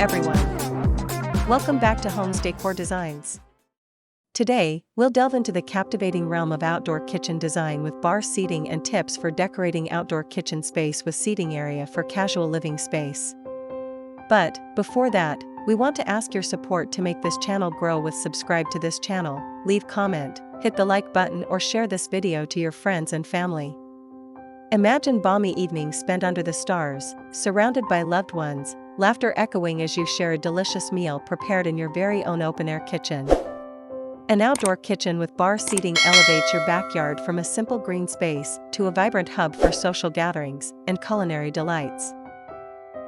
everyone. Welcome back to Homes Decor Designs. Today, we'll delve into the captivating realm of outdoor kitchen design with bar seating and tips for decorating outdoor kitchen space with seating area for casual living space. But, before that, we want to ask your support to make this channel grow with subscribe to this channel, leave comment, hit the like button or share this video to your friends and family. Imagine balmy evenings spent under the stars, surrounded by loved ones, laughter echoing as you share a delicious meal prepared in your very own open-air kitchen. An outdoor kitchen with bar seating elevates your backyard from a simple green space to a vibrant hub for social gatherings and culinary delights.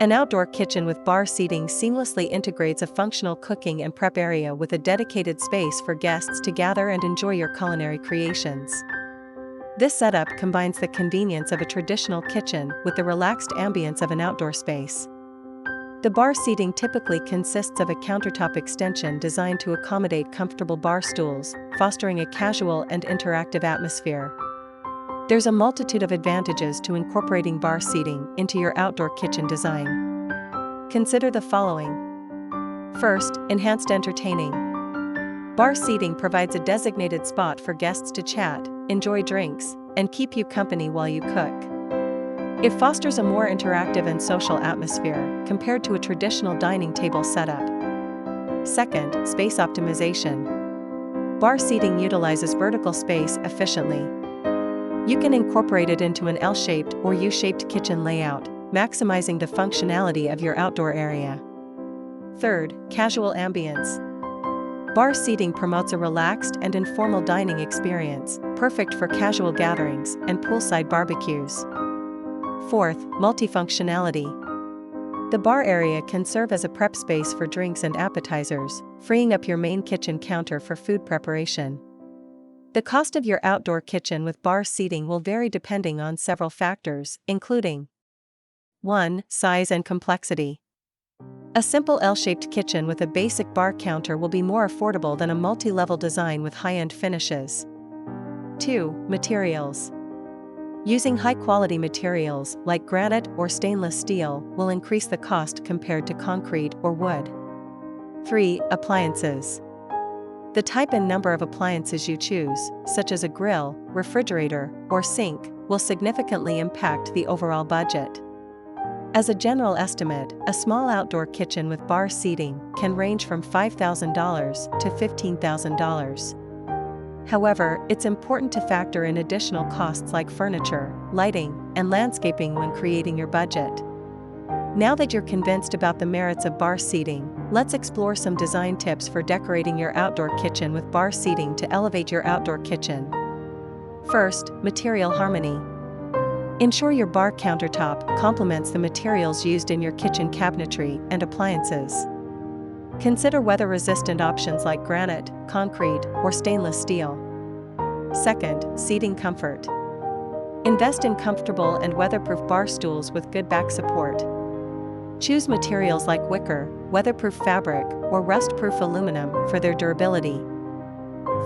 An outdoor kitchen with bar seating seamlessly integrates a functional cooking and prep area with a dedicated space for guests to gather and enjoy your culinary creations. This setup combines the convenience of a traditional kitchen with the relaxed ambience of an outdoor space. The bar seating typically consists of a countertop extension designed to accommodate comfortable bar stools, fostering a casual and interactive atmosphere. There's a multitude of advantages to incorporating bar seating into your outdoor kitchen design. Consider the following. First, enhanced entertaining. Bar seating provides a designated spot for guests to chat, enjoy drinks, and keep you company while you cook. It fosters a more interactive and social atmosphere compared to a traditional dining table setup. Second, space optimization. Bar seating utilizes vertical space efficiently. You can incorporate it into an L-shaped or U-shaped kitchen layout, maximizing the functionality of your outdoor area. Third, casual ambience. Bar seating promotes a relaxed and informal dining experience, perfect for casual gatherings and poolside barbecues. Fourth, multifunctionality. The bar area can serve as a prep space for drinks and appetizers, freeing up your main kitchen counter for food preparation. The cost of your outdoor kitchen with bar seating will vary depending on several factors, including 1. Size and complexity. A simple L-shaped kitchen with a basic bar counter will be more affordable than a multi-level design with high-end finishes. 2. Materials. Using high-quality materials like granite or stainless steel will increase the cost compared to concrete or wood. 3. Appliances. The type and number of appliances you choose, such as a grill, refrigerator, or sink, will significantly impact the overall budget. As a general estimate, a small outdoor kitchen with bar seating can range from $5,000 to $15,000. However, it's important to factor in additional costs like furniture, lighting, and landscaping when creating your budget. Now that you're convinced about the merits of bar seating, let's explore some design tips for decorating your outdoor kitchen with bar seating to elevate your outdoor kitchen. First, material harmony. Ensure your bar countertop complements the materials used in your kitchen cabinetry and appliances. Consider weather-resistant options like granite, concrete, or stainless steel. Second, seating comfort. Invest in comfortable and weatherproof bar stools with good back support. Choose materials like wicker, weatherproof fabric, or rust-proof aluminum for their durability.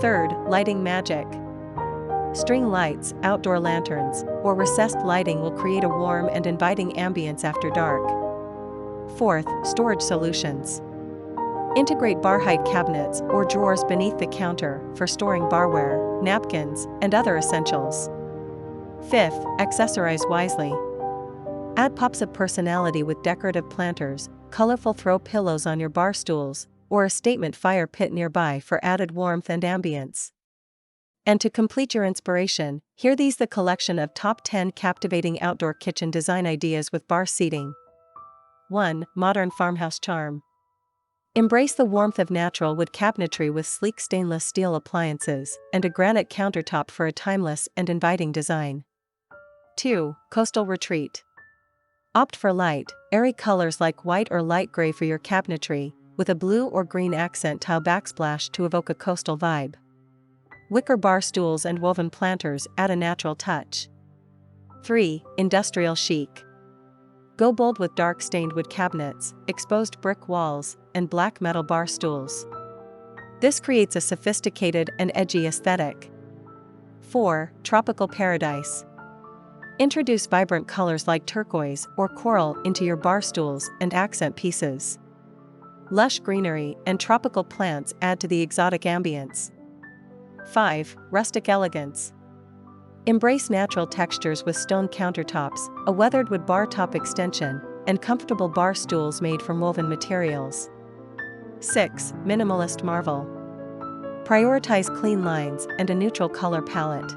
Third, lighting magic. String lights, outdoor lanterns, or recessed lighting will create a warm and inviting ambience after dark. Fourth, storage solutions. Integrate bar-height cabinets or drawers beneath the counter for storing barware, napkins, and other essentials. Fifth, accessorize wisely. Add pops of personality with decorative planters, colorful throw pillows on your bar stools, or a statement fire pit nearby for added warmth and ambience. And to complete your inspiration, here these the collection of top 10 captivating outdoor kitchen design ideas with bar seating. 1. Modern farmhouse charm. Embrace the warmth of natural wood cabinetry with sleek stainless steel appliances and a granite countertop for a timeless and inviting design. 2. Coastal retreat. Opt for light, airy colors like white or light gray for your cabinetry, with a blue or green accent tile backsplash to evoke a coastal vibe. Wicker bar stools and woven planters add a natural touch. 3. Industrial chic. Go bold with dark stained wood cabinets, exposed brick walls, and black metal bar stools. This creates a sophisticated and edgy aesthetic. 4. Tropical paradise. Introduce vibrant colors like turquoise or coral into your bar stools and accent pieces. Lush greenery and tropical plants add to the exotic ambience. 5. Rustic elegance. Embrace natural textures with stone countertops, a weathered wood bar top extension, and comfortable bar stools made from woven materials. 6. Minimalist marvel. Prioritize clean lines and a neutral color palette.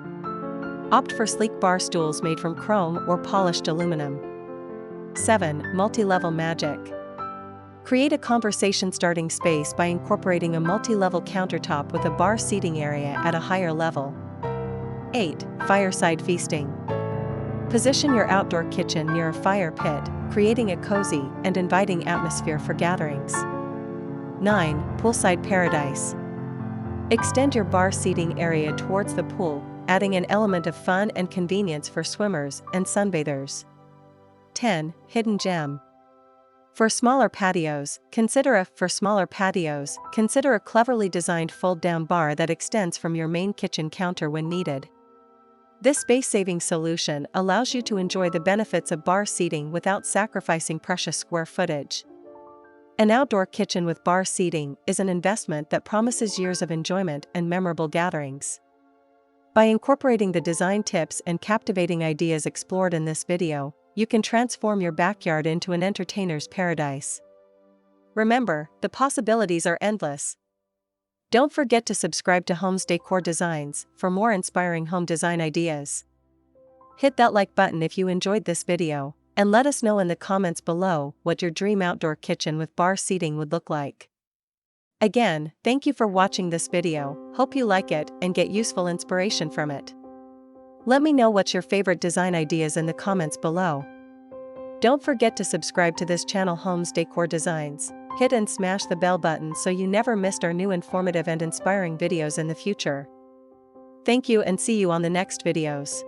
Opt for sleek bar stools made from chrome or polished aluminum. 7. Multi-level magic. Create a conversation-starting space by incorporating a multi-level countertop with a bar seating area at a higher level. 8. Fireside feasting. Position your outdoor kitchen near a fire pit, creating a cozy and inviting atmosphere for gatherings. 9. Poolside paradise. Extend your bar seating area towards the pool, adding an element of fun and convenience for swimmers and sunbathers. 10. Hidden gem. For smaller patios, consider a cleverly designed fold-down bar that extends from your main kitchen counter when needed. This space-saving solution allows you to enjoy the benefits of bar seating without sacrificing precious square footage. An outdoor kitchen with bar seating is an investment that promises years of enjoyment and memorable gatherings. By incorporating the design tips and captivating ideas explored in this video, you can transform your backyard into an entertainer's paradise. Remember, the possibilities are endless. Don't forget to subscribe to Homes Decor Designs for more inspiring home design ideas. Hit that like button if you enjoyed this video, and let us know in the comments below what your dream outdoor kitchen with bar seating would look like. Again, thank you for watching this video, hope you like it and get useful inspiration from it. Let me know what's your favorite design ideas in the comments below. Don't forget to subscribe to this channel Homes Decor Designs, hit and smash the bell button so you never missed our new informative and inspiring videos in the future. Thank you and see you on the next videos.